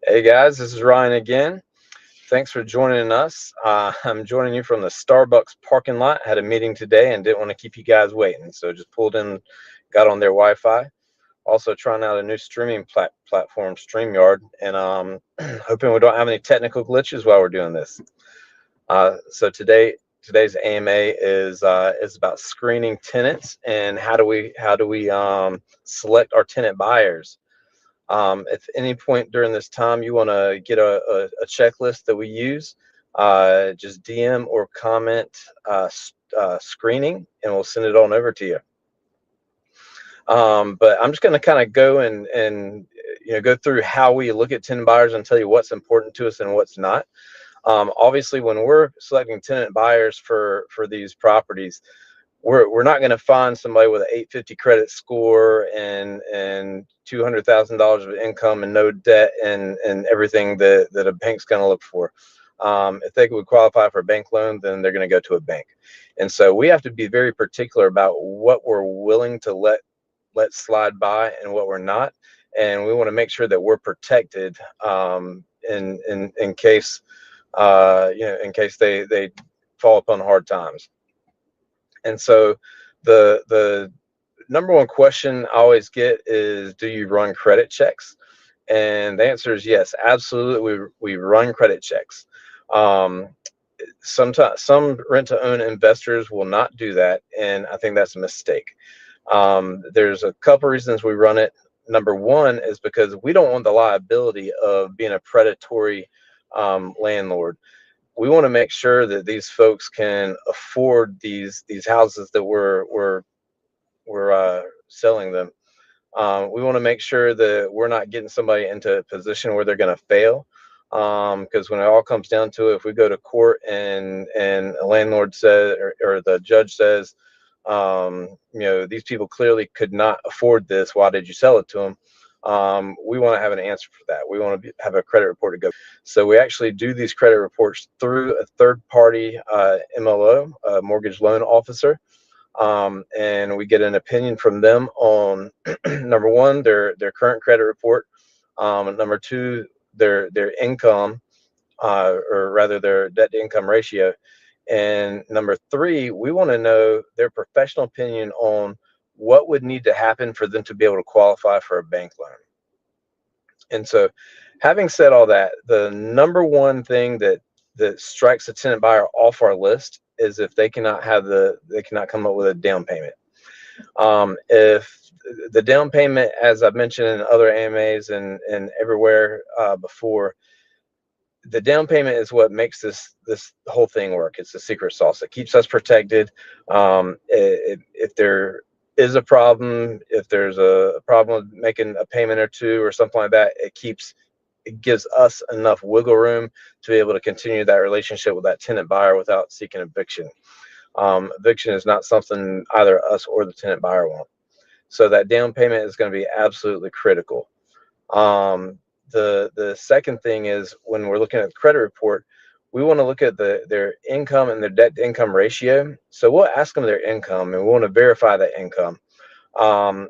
Hey guys, this is Ryan again. Thanks for joining us. I'm joining you from the Starbucks parking lot. Had a meeting today and didn't want to keep you guys waiting, so just pulled in, got on their Wi-Fi. Also trying out a new streaming platform, StreamYard, and hoping we don't have any technical glitches while we're doing this. Today's AMA is about screening tenants and how do we select our tenant buyers. If any point during this time you want to get a checklist that we use, just DM or comment screening, and we'll send it on over to you. But I'm just going to kind of go and go through how we look at tenant buyers and tell you what's important to us and what's not. Obviously, when we're selecting tenant buyers for these properties, we're not going to find somebody with an 850 credit score and $200,000 of income and no debt and everything that a bank's going to look for. If they would qualify for a bank loan, then they're going to go to a bank. And so we have to be very particular about what we're willing to let slide by and what we're not. And we want to make sure that we're protected in case in case they fall upon hard times. And so the number one question I always get is, do you run credit checks? And the answer is yes, absolutely. We run credit checks. Um, Sometimes some rent to own investors will not do that, and I think that's a mistake. There's a couple reasons we run it. Number one is because we don't want the liability of being a predatory landlord. We want to make sure that these folks can afford these houses that we're selling them. We want to make sure that we're not getting somebody into a position where they're going to fail. Because when it all comes down to it, if we go to court and a landlord says or the judge says, these people clearly could not afford this, why did you sell it to them? We want to have an answer for that. We want to have a credit report to go. So we actually do these credit reports through a third party MLO, mortgage loan officer. And we get an opinion from them on number one, their current credit report, number two, their income, or rather their debt to income ratio, and number three, we want to know their professional opinion on what would need to happen for them to be able to qualify for a bank loan. And so, having said all that, the number one thing that strikes a tenant buyer off our list is if they cannot come up with a down payment. If the down payment, as I've mentioned in other AMAs and everywhere before, the down payment is what makes this whole thing work. It's the secret sauce. It keeps us protected. If there is a problem, if there's a problem with making a payment or two or something like that, it gives us enough wiggle room to be able to continue that relationship with that tenant buyer without seeking eviction. Eviction is not something either us or the tenant buyer want. So that down payment is going to be absolutely critical. The second thing is, when we're looking at the credit report, we want to look at their income and their debt to income ratio. So we'll ask them their income and we want to verify that income.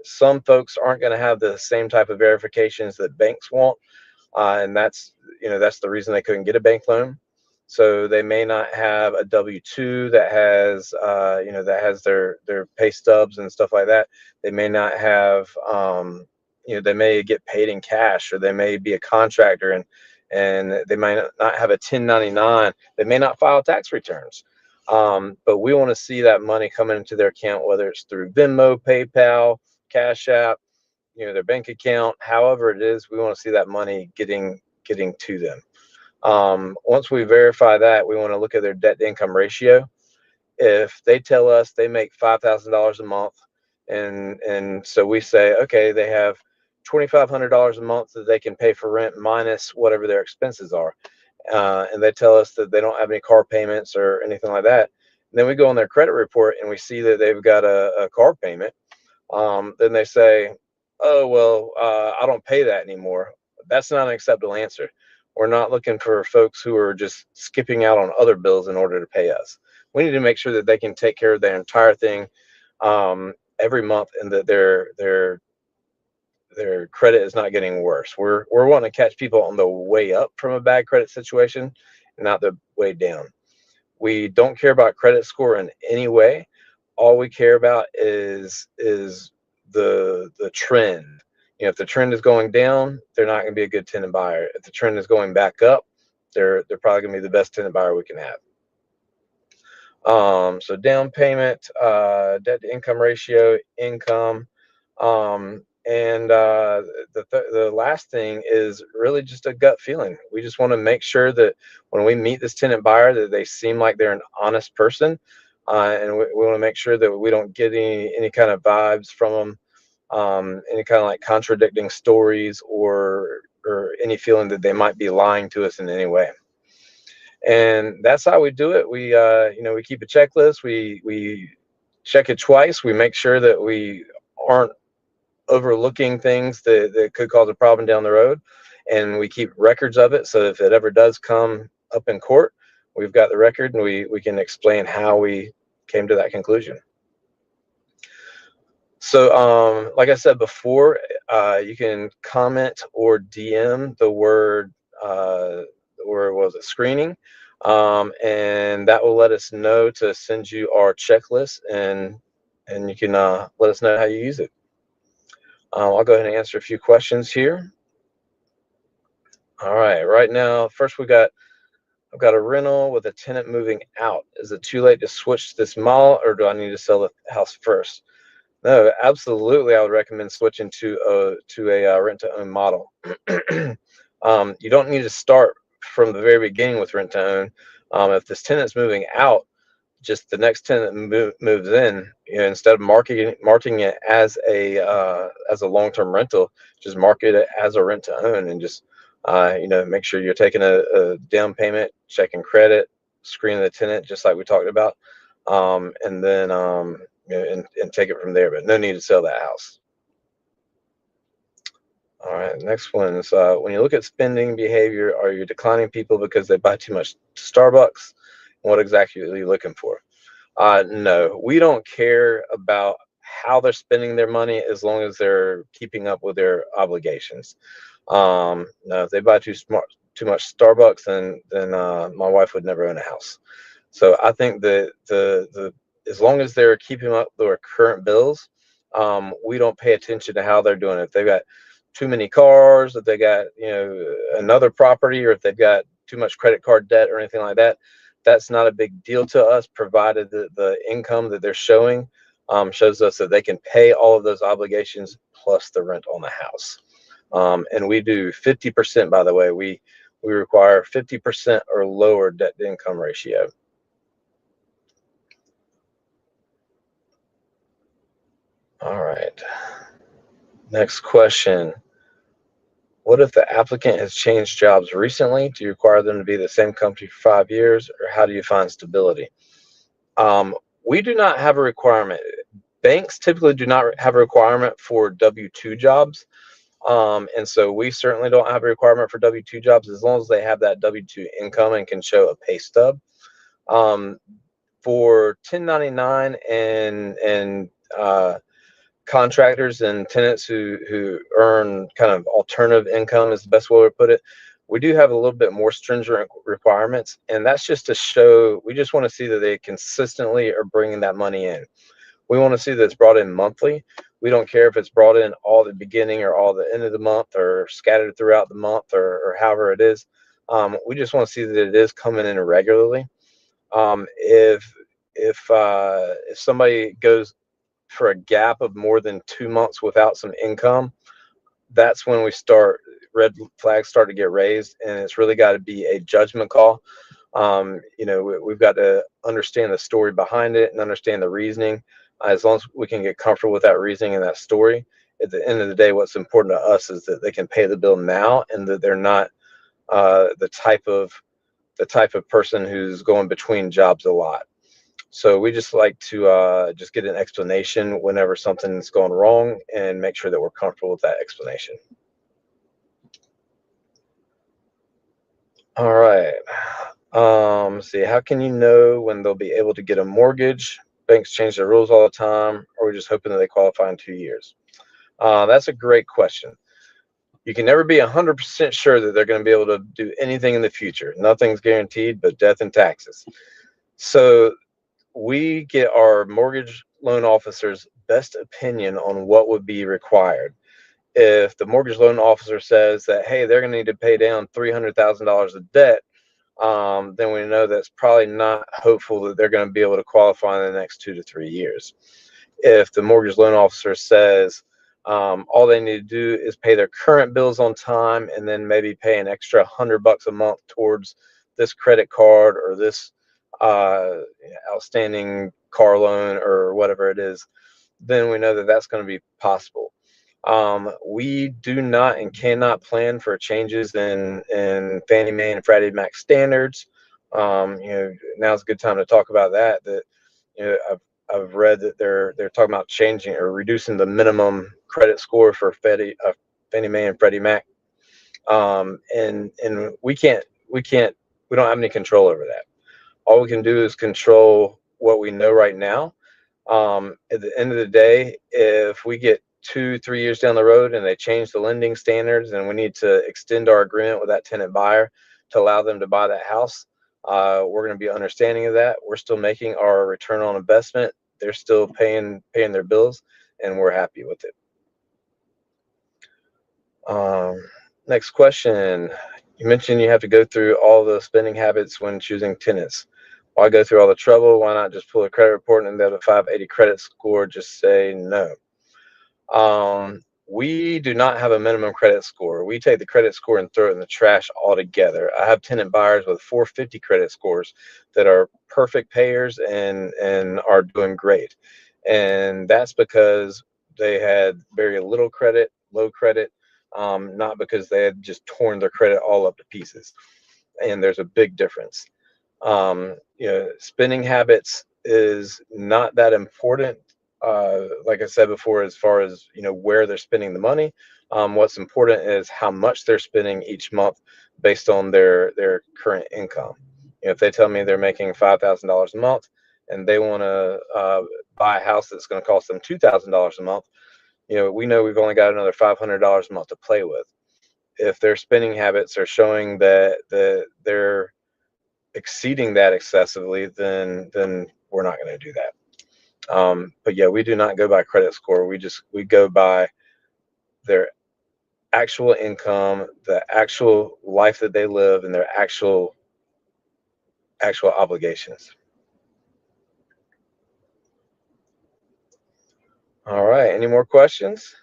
Some folks aren't going to have the same type of verifications that banks want, and that's the reason they couldn't get a bank loan. So they may not have a W-2 that has their pay stubs and stuff like that. They may not have they may get paid in cash, or they may be a contractor and they might not have a 1099. They may not file tax returns. But we want to see that money coming into their account, whether it's through Venmo, PayPal, Cash App, their bank account, however it is. We want to see that money getting to them. Once we verify that, we want to look at their debt to income ratio. If they tell us they make $5,000 a month, and so we say, okay, they have $2,500 a month that they can pay for rent minus whatever their expenses are, and they tell us that they don't have any car payments or anything like that, and then we go on their credit report and we see that they've got a car payment. Then they say, oh, well, I don't pay that anymore. That's not an acceptable answer. We're not looking for folks who are just skipping out on other bills in order to pay us. We need to make sure that they can take care of their entire thing every month, and that their credit is not getting worse. We're wanting to catch people on the way up from a bad credit situation, not the way down. We don't care about credit score in any way. All we care about is the trend. If the trend is going down, they're not going to be a good tenant buyer. If the trend is going back up, they're probably going to be the best tenant buyer we can have. So down payment, debt to income ratio, income, and the last thing is really just a gut feeling. We just want to make sure that when we meet this tenant buyer, that they seem like they're an honest person, and we want to make sure that we don't get any kind of vibes from them, any kind of like contradicting stories or any feeling that they might be lying to us in any way. And that's how we do it. We keep a checklist. We check it twice. We make sure that we aren't overlooking things that could cause a problem down the road, and we keep records of it. So if it ever does come up in court, we've got the record, and we can explain how we came to that conclusion. So, like I said before, you can comment or DM the word, or was it screening, and that will let us know to send you our checklist, and you can let us know how you use it. I'll go ahead and answer a few questions here. All right, right now, first I've got a rental with a tenant moving out. Is it too late to switch to this model, or do I need to sell the house first? No, absolutely. I would recommend switching to a rent-to-own model. You don't need to start from the very beginning with rent-to-own. If this tenant's moving out, just the next tenant moves in. Instead of marketing it as a long-term rental, just market it as a rent-to-own, and just make sure you're taking a down payment, checking credit, screening the tenant, just like we talked about, and then and take it from there. But no need to sell that house. All right, next one is when you look at spending behavior, are you declining people because they buy too much Starbucks? What exactly are you looking for? No, we don't care about how they're spending their money as long as they're keeping up with their obligations. No, if they buy too much Starbucks, then my wife would never own a house. So I think that the as long as they're keeping up their current bills, we don't pay attention to how they're doing it. If they've got too many cars, if they got another property, or if they've got too much credit card debt or anything like that, that's not a big deal to us, provided that the income that they're showing shows us that they can pay all of those obligations plus the rent on the house. And we do 50%, by the way. We require 50% or lower debt to income ratio. All right. Next question. What if the applicant has changed jobs recently? Do you require them to be the same company for 5 years, or how do you find stability? We do not have a requirement. Banks typically do not have a requirement for W-2 jobs. And so we certainly don't have a requirement for W-2 jobs as long as they have that W-2 income and can show a pay stub. For 1099 and contractors and tenants who earn kind of alternative income, is the best way to put it, we do have a little bit more stringent requirements, and that's just to show, we just want to see that they consistently are bringing that money in. We want to see that it's brought in monthly. We don't care if it's brought in all the beginning or all the end of the month, or scattered throughout the month, or however it is. We just want to see that it is coming in regularly. If somebody goes for a gap of more than 2 months without some income, that's when red flags start to get raised, and it's really got to be a judgment call. We've got to understand the story behind it and understand the reasoning. As long as we can get comfortable with that reasoning and that story, at the end of the day, what's important to us is that they can pay the bill now, and that they're not the type of person who's going between jobs a lot. So we just like to just get an explanation whenever something's going wrong, and make sure that we're comfortable with that explanation. All right. See, how can you know when they'll be able to get a mortgage? Banks change their rules all the time, or we're just hoping that they qualify in 2 years. That's a great question. You can never be 100% sure that they're going to be able to do anything in the future. Nothing's guaranteed but death and taxes. So we get our mortgage loan officer's best opinion on what would be required. If the mortgage loan officer says that, hey, they're going to need to pay down $300,000 of debt, then we know that's probably not hopeful that they're going to be able to qualify in the next 2 to 3 years. If the mortgage loan officer says all they need to do is pay their current bills on time and then maybe pay an extra $100 a month towards this credit card or this outstanding car loan or whatever it is, then we know that that's going to be possible. We do not and cannot plan for changes in Fannie Mae and Freddie Mac standards. Now's a good time to talk about that. I've read that they're talking about changing or reducing the minimum credit score for Fannie Mae and Freddie Mac. And we don't have any control over that. All we can do is control what we know right now. At the end of the day, if we get 2-3 years down the road and they change the lending standards and we need to extend our agreement with that tenant buyer to allow them to buy that house, we're going to be understanding of that. We're still making our return on investment. They're still paying their bills, and we're happy with it. Next question. You mentioned you have to go through all the spending habits when choosing tenants. Why go through all the trouble? Why not just pull a credit report and have a 580 credit score? Just say no. We do not have a minimum credit score. We take the credit score and throw it in the trash altogether. I have tenant buyers with 450 credit scores that are perfect payers and are doing great. And that's because they had very little credit, low credit, not because they had just torn their credit all up to pieces. And there's a big difference. Spending habits is not that important. Like I said before, as far as where they're spending the money, what's important is how much they're spending each month based on their current income. If they tell me they're making $5,000 a month and they want to buy a house that's going to cost them $2,000 a month, we know we've only got another $500 a month to play with. If their spending habits are showing that they're exceeding that excessively, then we're not going to do that. But yeah, we do not go by credit score. We go by their actual income, the actual life that they live, and their actual obligations. All right. Any more questions?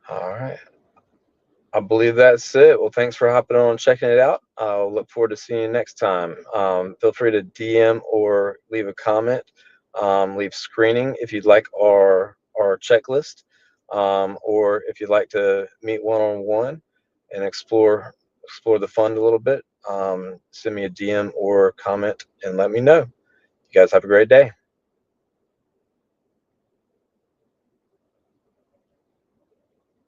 All right. I believe that's it. Well, thanks for hopping on and checking it out. I'll look forward to seeing you next time. Feel free to DM or leave a comment. Leave screening if you'd like our checklist, or if you'd like to meet one-on-one and explore the fund a little bit. Send me a DM or comment and let me know. You guys have a great day.